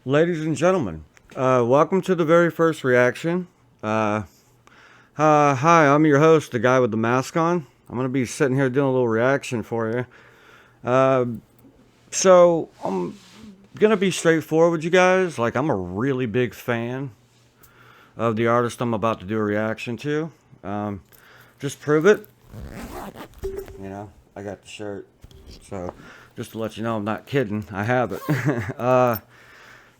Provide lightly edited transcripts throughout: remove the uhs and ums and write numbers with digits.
Ladies and gentlemen, welcome to the very first reaction. Hi, I'm your host, the guy with the mask on. I'm going to be sitting here doing a little reaction for you. So, I'm going to be straightforward with you guys. Like, I'm a really big fan of the artist I'm about to do a reaction to. Just prove it. You know, I got the shirt. So, just to let you know, I'm not kidding. I have it.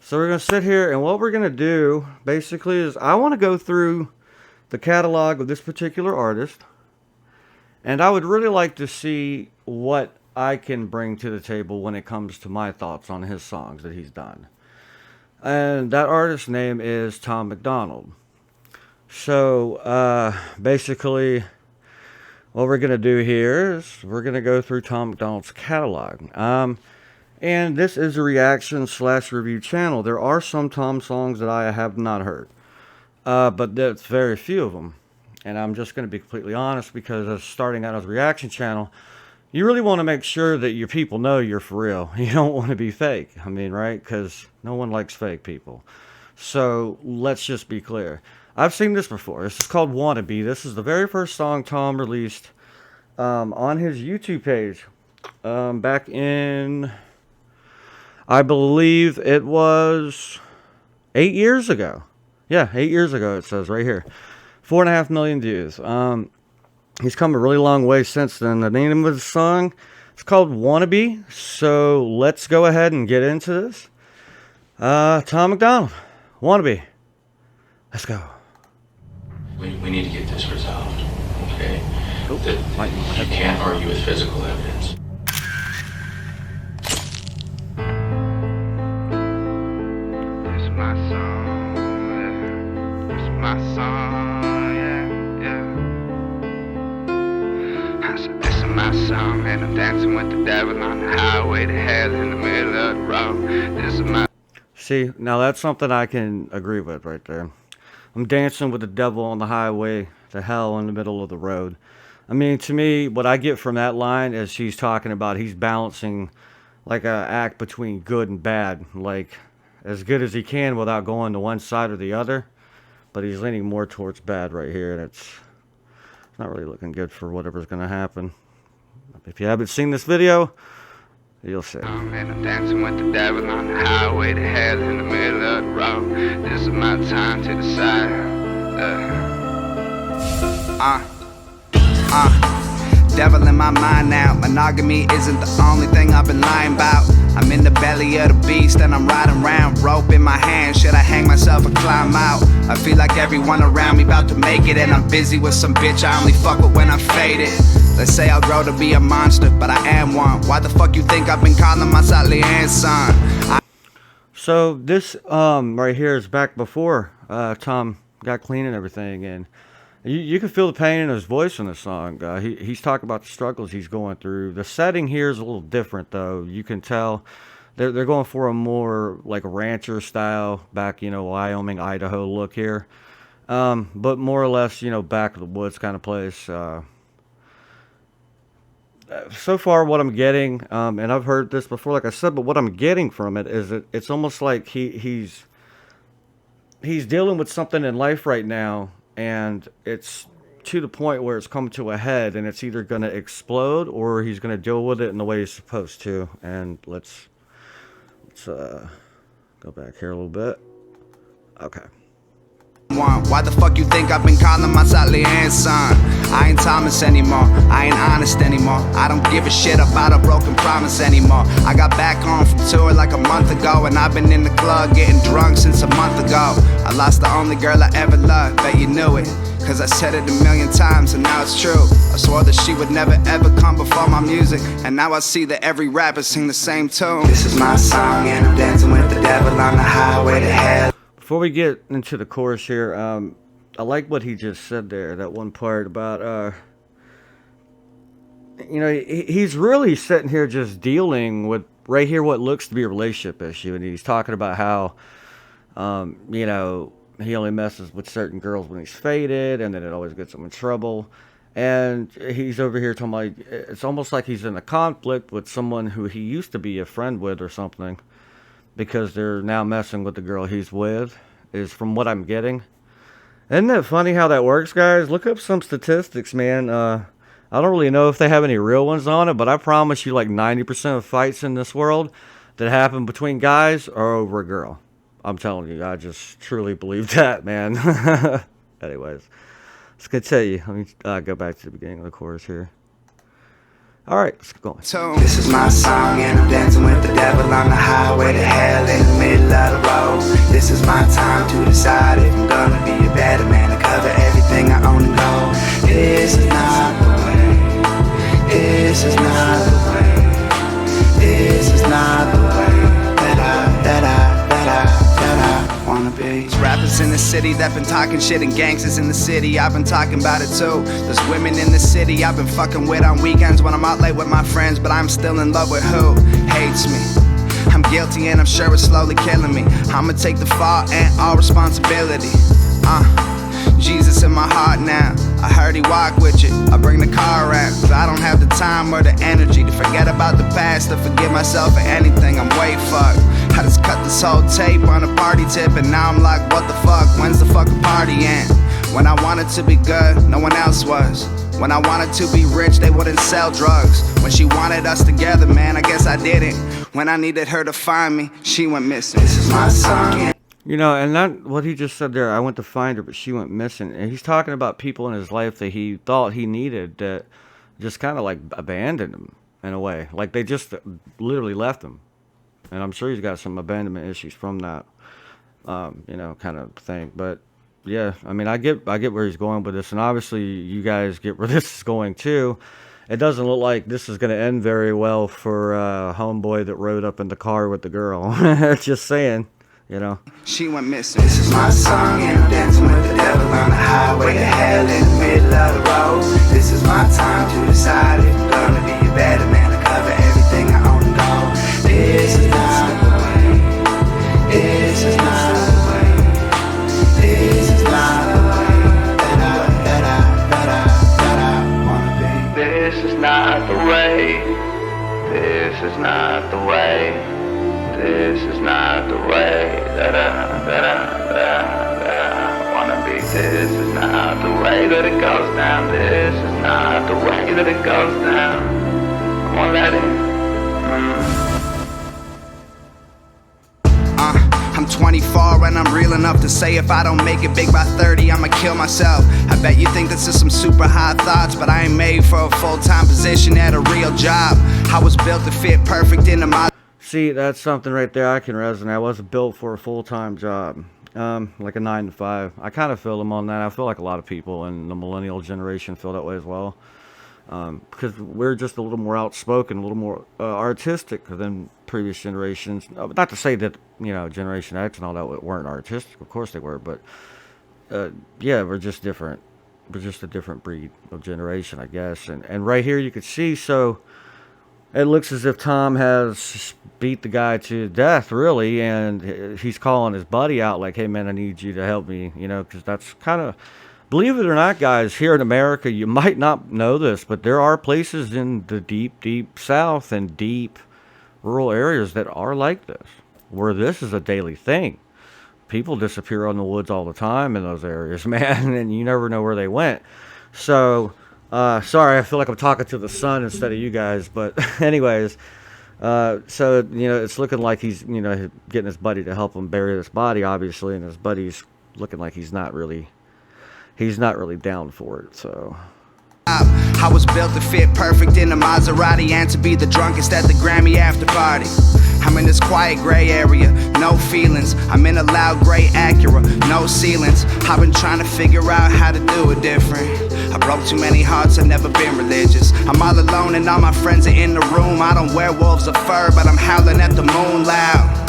So we're going to sit here, and what we're going to do, basically, is I want to go through the catalog of this particular artist, and I would really like to see what I can bring to the table when it comes to my thoughts on his songs that he's done. And that artist's name is Tom MacDonald. So, basically, what we're going to do here is we're going to go through Tom MacDonald's catalog. And this is a reaction / review channel. There are some Tom songs that I have not heard. But that's very few of them. And I'm just going to be completely honest, because as starting out as a reaction channel, you really want to make sure that your people know you're for real. You don't want to be fake. I mean, right? Because no one likes fake people. So let's just be clear. I've seen this before. This is called Wannabe. This is the very first song Tom released on his YouTube page back in, I believe it was 8 years ago. Yeah, 8 years ago, it says right here. 4.5 million views. He's come a really long way since then. The name of the song, it's called Wannabe. So let's go ahead and get into this. Tom MacDonald, Wannabe. Let's go. We need to get this resolved, okay? Oh, You can't argue with physical evidence. It's my song, yeah. It's my song, yeah. I said, this is my song, and I'm dancing with the devil on the highway to hell in the middle of the road. This is my. See, now that's something I can agree with right there. I'm dancing with the devil on the highway to hell in the middle of the road. I mean, to me, what I get from that line is she's talking about he's balancing like a act between good and bad, like as good as he can without going to one side or the other. But he's leaning more towards bad right here, and it's not really looking good for whatever's going to happen. If you haven't seen this video, you'll see. And I'm dancing with the devil on the highway to hell in the middle of the road. This is my time to decide. Devil in my mind now. Monogamy isn't the only thing I've been lying about. I'm in the belly of the beast and I'm riding around. Rope in my hand, should I hang myself or climb out? I feel like everyone around me about to make it, and I'm busy with some bitch I only fuck with when I'm faded. Let's say I'll grow to be a monster, but I am one. Why the fuck you think I've been calling myself Leanne's son? So this right here is back before Tom got clean and everything, and you can feel the pain in his voice in this song. He's talking about the struggles he's going through. The setting here is a little different, though. You can tell they're going for a more like rancher style, back, Wyoming, Idaho look here, but more or less, back of the woods kind of place. So far, what I'm getting, and I've heard this before, like I said, but what I'm getting from it is it's almost like he's dealing with something in life right now, and it's to the point where it's come to a head, and it's either going to explode or he's going to deal with it in the way he's supposed to. And let's go back here a little bit. Okay. Why the fuck you think I've been calling myself Leanne's son? I ain't Thomas anymore, I ain't honest anymore. I don't give a shit about a broken promise anymore. I got back home from tour like a month ago, and I've been in the club getting drunk since a month ago. I lost the only girl I ever loved, bet you knew it, cause I said it a million times and now it's true. I swore that she would never ever come before my music, and now I see that every rapper sing the same tune. This is my song and I'm dancing with the devil on the highway to hell. Before we get into the chorus here, I like what he just said there, that one part about, he's really sitting here just dealing with, right here, what looks to be a relationship issue. And he's talking about how, he only messes with certain girls when he's faded, and then it always gets him in trouble. And he's over here talking about, it's almost like he's in a conflict with someone who he used to be a friend with or something. because they're now messing with the girl he's with, is from what I'm getting. Isn't it funny how that works, guys? Look up some statistics, man. I don't really know if they have any real ones on it, but I promise you like 90% of fights in this world that happen between guys are over a girl. I'm telling you, I just truly believe that, man. Anyways, let's continue. Let me go back to the beginning of the chorus here. All right, let's go. This is my song and I'm dancing with the devil on the highway to hell in the middle of the road. This is my time to decide if I'm gonna be a better man to cover everything I own and go. This is not the way. This is not the way. This is not the way that I wanna be. There's rappers in the city that been talking shit and gangsters in the city. I've been talking about it too. There's women in the city I've been fucking with on weekends when I'm out late with my friends, but I'm still in love with who hates me. I'm guilty and I'm sure it's slowly killing me. I'ma take the fall and all responsibility. Jesus in my heart now. I heard he walk with you. I bring the car around, cause I don't have the time or the energy to forget about the past, to forgive myself for anything. I'm way fucked. I just cut this whole tape on a party tip, and now I'm like, what the fuck? When's the fucking party end? When I wanted to be good, no one else was. When I wanted to be rich, they wouldn't sell drugs. When she wanted us together, man, I guess I didn't. When I needed her to find me, she went missing. This is my song. You know, and that what he just said there, I went to find her, but she went missing. And he's talking about people in his life that he thought he needed that just kind of like abandoned him in a way. Like they just literally left him. And I'm sure he's got some abandonment issues from that, you know, kind of thing. But yeah, I mean, I get where he's going with this. And obviously you guys get where this is going too. It doesn't look like this is going to end very well for homeboy that rode up in the car with the girl. Just saying. You know, she went missing. This is my song and I'm dancing with the devil on the highway to hell in the middle of the road. This is my time to decide if I'm gonna be a better man to cover everything I own and go. This is not the way. This is not the way. This is not the way that I wanna be. This is not the way. This is not the way. This is not the way that I wanna be. This is not the way that it goes down. This is not the way that it goes down. I won't let it. I'm 24 and I'm real enough to say if I don't make it big by 30, I'ma kill myself. I bet you think this is some super high thoughts, but I ain't made for a full-time position at a real job. I was built to fit perfect into my... See, that's something right there I can resonate. I wasn't built for a full-time job, like a 9 to 5. I kind of feel them on that. I feel like a lot of people in the millennial generation feel that way as well, because we're just a little more outspoken, a little more artistic than previous generations. Not to say that, you know, Generation X and all that weren't artistic. Of course they were, but yeah, we're just different. We're just a different breed of generation, I guess. And right here you could see, so it looks as if Tom has beat the guy to death, really, and he's calling his buddy out like, hey, man, I need you to help me, you know, because that's kind of, believe it or not, guys, here in America, you might not know this, but there are places in the deep, deep South and deep rural areas that are like this, where this is a daily thing. People disappear in the woods all the time in those areas, man, and you never know where they went. So... sorry, I feel like I'm talking to the sun instead of you guys, but anyways, so, you know, it's looking like he's, you know, getting his buddy to help him bury this body, obviously, and his buddy's looking like he's not really down for it, so. I was built to fit perfect in a Maserati and to be the drunkest at the Grammy after party. I'm in this quiet gray area, no feelings. I'm in a loud gray Acura, no ceilings. I've been trying to figure out how to do it different. I broke too many hearts, I've never been religious. I'm all alone and all my friends are in the room. I don't wear wolves of fur, but I'm howling at the moon loud.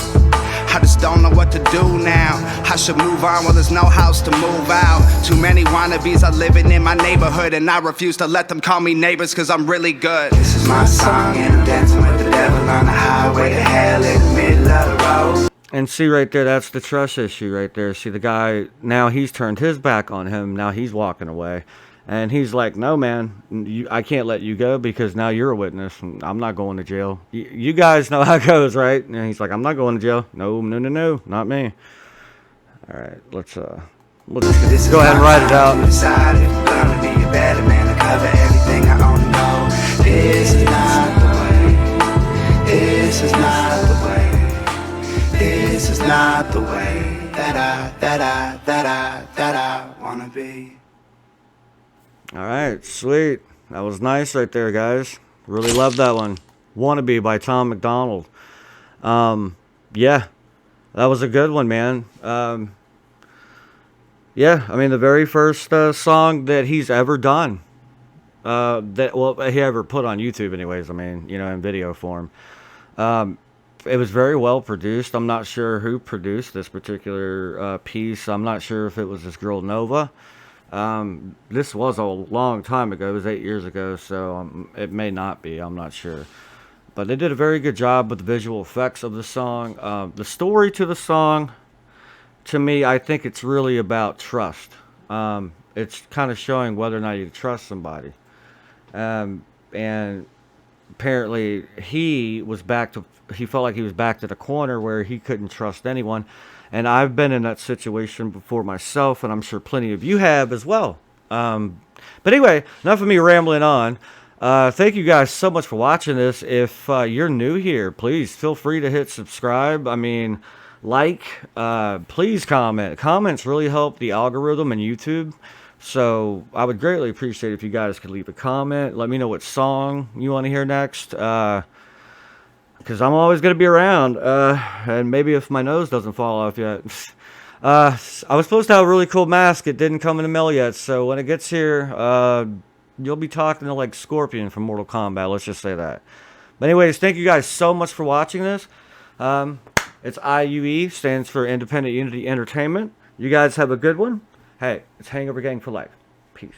I just don't know what to do now. I should move on, well there's no house to move out. Too many wannabes are living in my neighborhood, and I refuse to let them call me neighbors cause I'm really good. This is my song and I'm dancing with the devil on the highway to hell in the middle of the road. And see right there, that's the trust issue right there. See, the guy, now he's turned his back on him, now he's walking away. And he's like, no, man, I can't let you go because now you're a witness. And I'm not going to jail. You guys know how it goes, right? And he's like, I'm not going to jail. No, no, no, no, not me. All right, let's we'll just go ahead and write it out. Decided I'm gonna be a better man to cover everything I own and know. This is not the way. This is not the way. This is not the way that I wanna be. All right, sweet. That was nice right there, guys. Really love that one. Wannabe by Tom MacDonald. Yeah, that was a good one, man. Yeah, I mean, the very first song that he's ever done. He ever put on YouTube anyways, I mean, you know, in video form. It was very well produced. I'm not sure who produced this particular piece. I'm not sure if it was this girl Nova. This was a long time ago. It was 8 years ago, so it may not be. I'm not sure. But they did a very good job with the visual effects of the song. The story to the song, to me, I think it's really about trust. It's kind of showing whether or not you trust somebody. And apparently he felt like he was backed to the corner where he couldn't trust anyone. And I've been in that situation before myself, and I'm sure plenty of you have as well. But anyway, enough of me rambling on. Thank you guys so much for watching this. If you're new here, please feel free to hit subscribe. I mean, please comment. Comments really help the algorithm and YouTube. So I would greatly appreciate if you guys could leave a comment. Let me know what song you want to hear next. Because I'm always going to be around. And maybe if my nose doesn't fall off yet. I was supposed to have a really cool mask. It didn't come in the mail yet. So when it gets here, you'll be talking to like Scorpion from Mortal Kombat. Let's just say that. But anyways, thank you guys so much for watching this. It's IUE, stands for Independent Unity Entertainment. You guys have a good one. Hey, it's Hangover Gang for life. Peace.